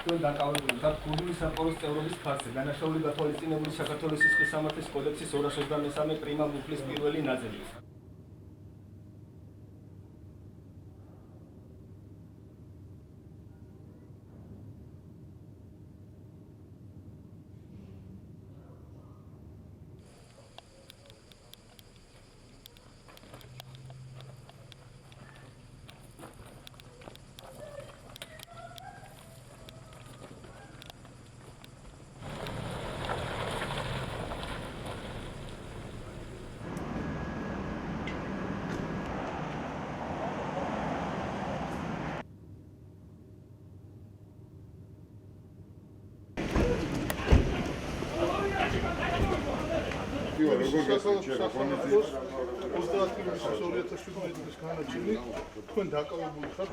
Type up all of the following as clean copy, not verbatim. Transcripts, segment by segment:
თქვენ დაკავებული ხართ ქურდული სამყაროს წევრობის ფარზე. დანაშაული გათვალისწინებული საქართველოს სისხლის სამართლის კოდექსის 223 პრიმა ბუფლის პირველი ნაწილი. როგორ გასაჩერა კონდიციის 30 ივნისის 2017 წლის განაჩენი თქვენ დაკავებული ხართ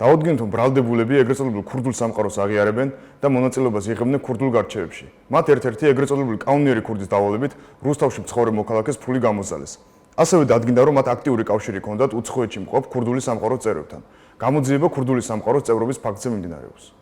Დაუდგენთ, რომ ბრალდებულები ეგრეთ წოდებულ ქურდულ სამყაროს აღიარებენ და მონაწილეობას იღებდნენ ქურდულ გარჩევებში. მათ ერთ-ერთი ეგრეთ წოდებული კანონიერი ქურდის დავალებით რუსთავში მცხოვრებ მოქალაქეს ფული გამოსცალეს. ასევე დადგინდა, რომ მათ აქტიური კავშირი ჰქონდათ უცხოეთში მყოფ ქურდული სამყაროს წევრებთან. გამოძიება ქურდული სამყაროს წევრობის ფაქტზე მიმდინარეობს.